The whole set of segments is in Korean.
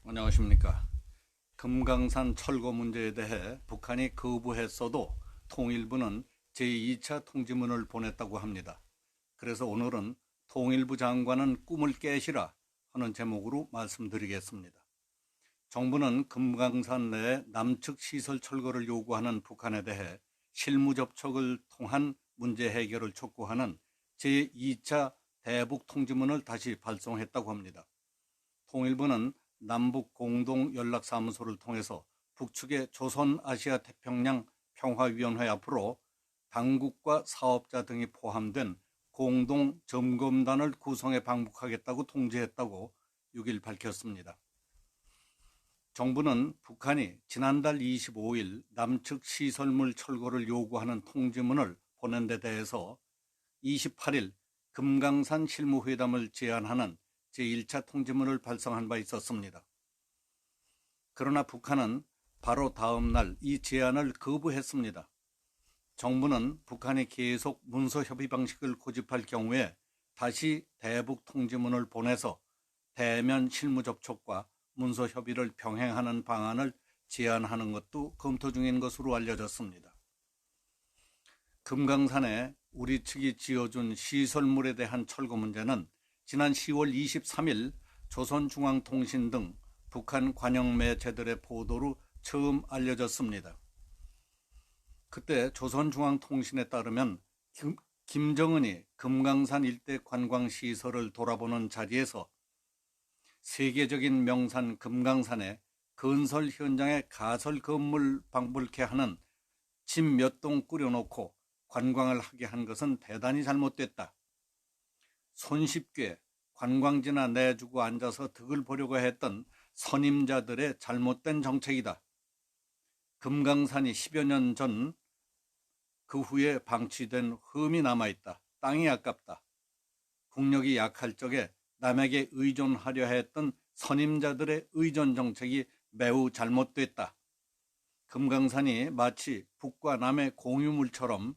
안녕하십니까. 금강산 철거 문제에 대해 북한이 거부했어도 통일부는 제2차 통지문을 보냈다고 합니다. 그래서 오늘은 통일부 장관은 꿈을 깨시라 하는 제목으로 말씀드리겠습니다. 정부는 금강산 내 남측 시설 철거를 요구하는 북한에 대해 실무 접촉을 통한 문제 해결을 촉구하는 제2차 대북 통지문을 다시 발송했다고 합니다. 통일부는 남북 공동 연락사무소를 통해서 북측의 조선아시아태평양 평화위원회 앞으로 당국과 사업자 등이 포함된 공동 점검단을 구성해 방북하겠다고 통지했다고 6일 밝혔습니다. 정부는 북한이 지난달 25일 남측 시설물 철거를 요구하는 통지문을 보낸 데 대해서 28일 금강산 실무회담을 제안하는 제1차 통지문을 발송한 바 있었습니다. 그러나 북한은 바로 다음 날 이 제안을 거부했습니다. 정부는 북한이 계속 문서협의 방식을 고집할 경우에 다시 대북 통지문을 보내서 대면 실무 접촉과 문서 협의를 병행하는 방안을 제안하는 것도 검토 중인 것으로 알려졌습니다. 금강산에 우리 측이 지어준 시설물에 대한 철거 문제는 지난 10월 23일 조선중앙통신 등 북한 관영 매체들의 보도로 처음 알려졌습니다. 그때 조선중앙통신에 따르면 김정은이 금강산 일대 관광시설을 돌아보는 자리에서 세계적인 명산 금강산에 건설 현장에 가설 건물 방불케 하는 집 몇 동 꾸려놓고 관광을 하게 한 것은 대단히 잘못됐다. 손쉽게 관광지나 내주고 앉아서 득을 보려고 했던 선임자들의 잘못된 정책이다. 금강산이 10여 년 전 그 후에 방치된 흠이 남아있다. 땅이 아깝다. 국력이 약할 적에 남에게 의존하려 했던 선임자들의 의존 정책이 매우 잘못됐다. 금강산이 마치 북과 남의 공유물처럼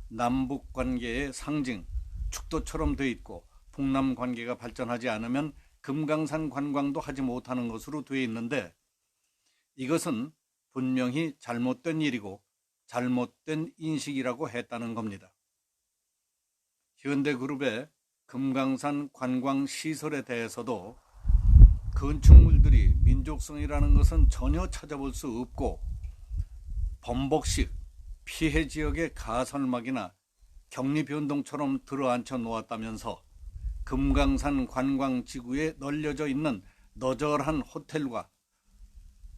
남북 관계의 상징, 축도처럼 돼 있고 북남 관계가 발전하지 않으면 금강산 관광도 하지 못하는 것으로 돼 있는데 이것은 분명히 잘못된 일이고 잘못된 인식이라고 했다는 겁니다. 현대그룹의 금강산 관광시설에 대해서도 건축물들이 민족성이라는 것은 전혀 찾아볼 수 없고 범벅식 피해 지역의 가설막이나 격리변동처럼 들어앉혀 놓았다면서 금강산 관광지구에 널려져 있는 너절한 호텔과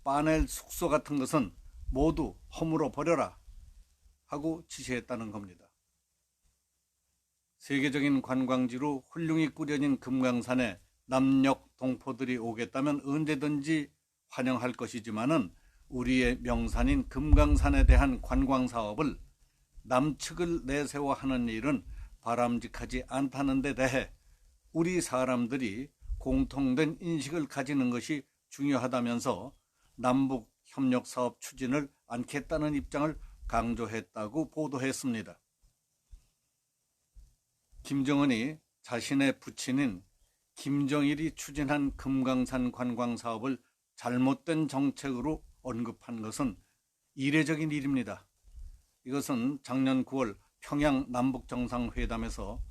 파넬 숙소 같은 것은 모두 허물어 버려라 하고 지시했다는 겁니다. 세계적인 관광지로 훌륭히 꾸려진 금강산에 남녘 동포들이 오겠다면 언제든지 환영할 것이지만은 우리의 명산인 금강산에 대한 관광 사업을 남측을 내세워 하는 일은 바람직하지 않다는 데 대해 우리 사람들이 공통된 인식을 가지는 것이 중요하다면서 남북 협력 사업 추진을 않겠다는 입장을 강조했다고 보도했습니다. 김정은이 자신의 부친인 김정일이 추진한 금강산 관광 사업을 잘못된 정책으로 언급한 것은 이례적인 일입니다. 이것은 작년 9월 평양 남북정상회담에서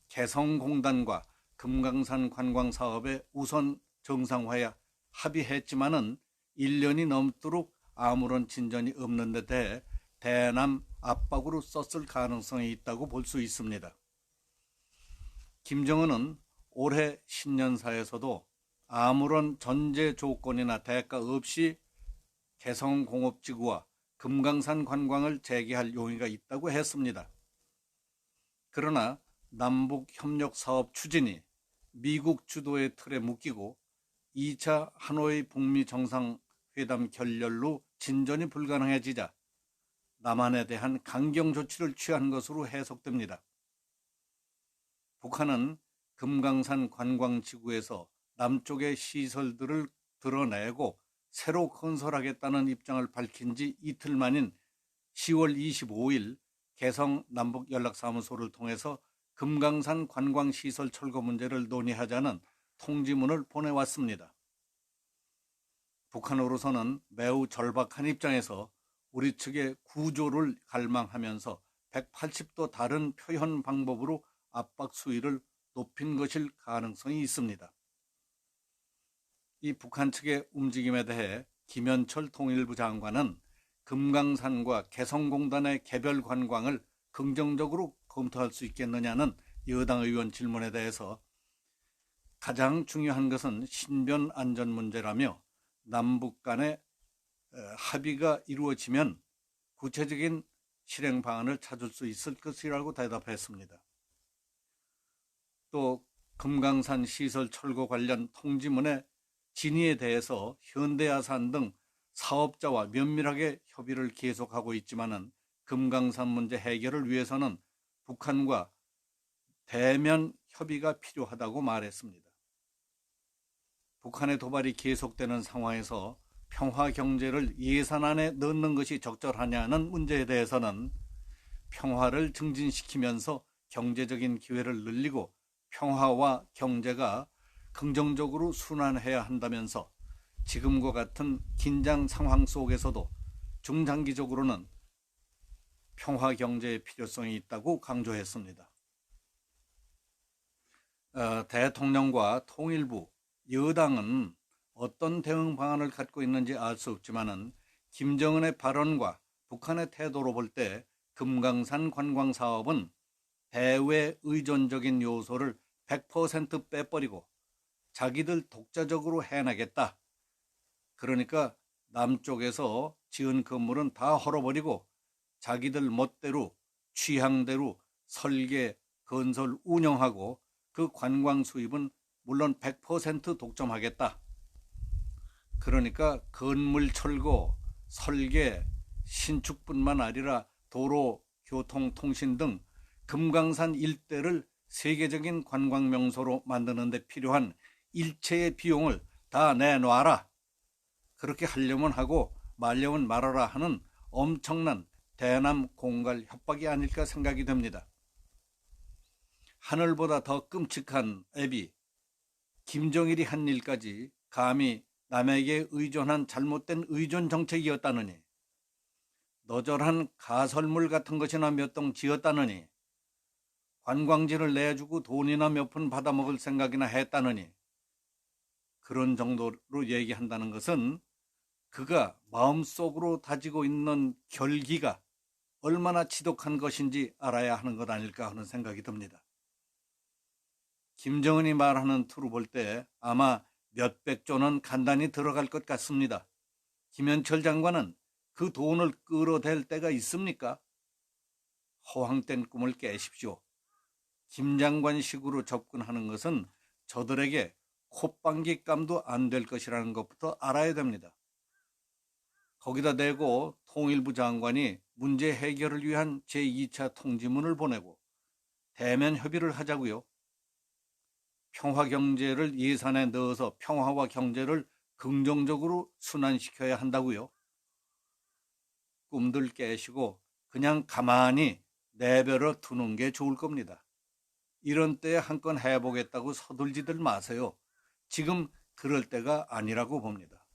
개성공단과 금강산 관광 사업의 우선 정상화에 합의했지만은 1년이 넘도록 아무런 진전이 없는 데 대해 대남 압박으로 썼을 가능성이 있다고 볼 수 있습니다. 김정은은 올해 신년사에서도 아무런 전제 조건이나 대가 없이 개성공업지구와 금강산 관광을 재개할 용의가 있다고 했습니다. 그러나 남북협력사업 추진이 미국 주도의 틀에 묶이고 2차 하노이 북미 정상회담 결렬로 진전이 불가능해지자 남한에 대한 강경 조치를 취한 것으로 해석됩니다. 북한은 금강산 관광지구에서 남쪽의 시설들을 드러내고 새로 건설하겠다는 입장을 밝힌 지 이틀 만인 10월 25일 개성 남북연락사무소를 통해서 금강산 관광시설 철거 문제를 논의하자는 통지문을 보내왔습니다. 북한으로서는 매우 절박한 입장에서 우리 측의 구조를 갈망하면서 180도 다른 표현 방법으로 압박 수위를 높인 것일 가능성이 있습니다. 이 북한 측의 움직임에 대해 김현철 통일부 장관은 금강산과 개성공단의 개별 관광을 긍정적으로 검토할 수 있겠느냐는 여당 의원 질문에 대해서 가장 중요한 것은 신변 안전 문제라며 남북 간의 합의가 이루어지면 구체적인 실행 방안을 찾을 수 있을 것이라고 대답했습니다. 또 금강산 시설 철거 관련 통지문의 진위에 대해서 현대아산 등 사업자와 면밀하게 협의를 계속하고 있지만은 금강산 문제 해결을 위해서는 북한과 대면 협의가 필요하다고 말했습니다. 북한의 도발이 계속되는 상황에서 평화 경제를 예산안에 넣는 것이 적절하냐는 문제에 대해서는 평화를 증진시키면서 경제적인 기회를 늘리고 평화와 경제가 긍정적으로 순환해야 한다면서 지금과 같은 긴장 상황 속에서도 중장기적으로는 평화 경제의 필요성이 있다고 강조했습니다. 대통령과 통일부, 여당은 어떤 대응 방안을 갖고 있는지 알 수 없지만은 김정은의 발언과 북한의 태도로 볼 때 금강산 관광 사업은 대외 의존적인 요소를 100% 빼버리고 자기들 독자적으로 해나겠다. 그러니까 남쪽에서 지은 건물은 다 헐어버리고 자기들 멋대로 취향대로 설계, 건설, 운영하고 그 관광 수입은 물론 100% 독점하겠다. 그러니까 건물 철거, 설계, 신축뿐만 아니라 도로, 교통, 통신 등 금강산 일대를 세계적인 관광 명소로 만드는 데 필요한 일체의 비용을 다 내놔라. 그렇게 하려면 하고 말려면 말아라 하는 엄청난 대남 공갈 협박이 아닐까 생각이 됩니다. 하늘보다 더 끔찍한 애비 김정일이 한 일까지 감히 남에게 의존한 잘못된 의존 정책이었다느니, 너절한 가설물 같은 것이나 몇 동 지었다느니, 관광지를 내주고 돈이나 몇 푼 받아먹을 생각이나 했다느니, 그런 정도로 얘기한다는 것은 그가 마음속으로 다지고 있는 결기가 얼마나 지독한 것인지 알아야 하는 것 아닐까 하는 생각이 듭니다. 김정은이 말하는 투로 볼 때 아마 몇백조는 간단히 들어갈 것 같습니다. 김현철 장관은 그 돈을 끌어댈 때가 있습니까? 허황된 꿈을 깨십시오. 김 장관식으로 접근하는 것은 저들에게 콧방귀감도 안 될 것이라는 것부터 알아야 됩니다. 거기다 대고 통일부 장관이 문제 해결을 위한 제2차 통지문을 보내고 대면 협의를 하자고요. 평화 경제를 예산에 넣어서 평화와 경제를 긍정적으로 순환시켜야 한다고요. 꿈들 깨시고 그냥 가만히 내버려 두는 게 좋을 겁니다. 이런 때에 한 건 해보겠다고 서둘지들 마세요. 지금 그럴 때가 아니라고 봅니다.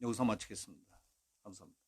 여기서 마치겠습니다. 감사합니다.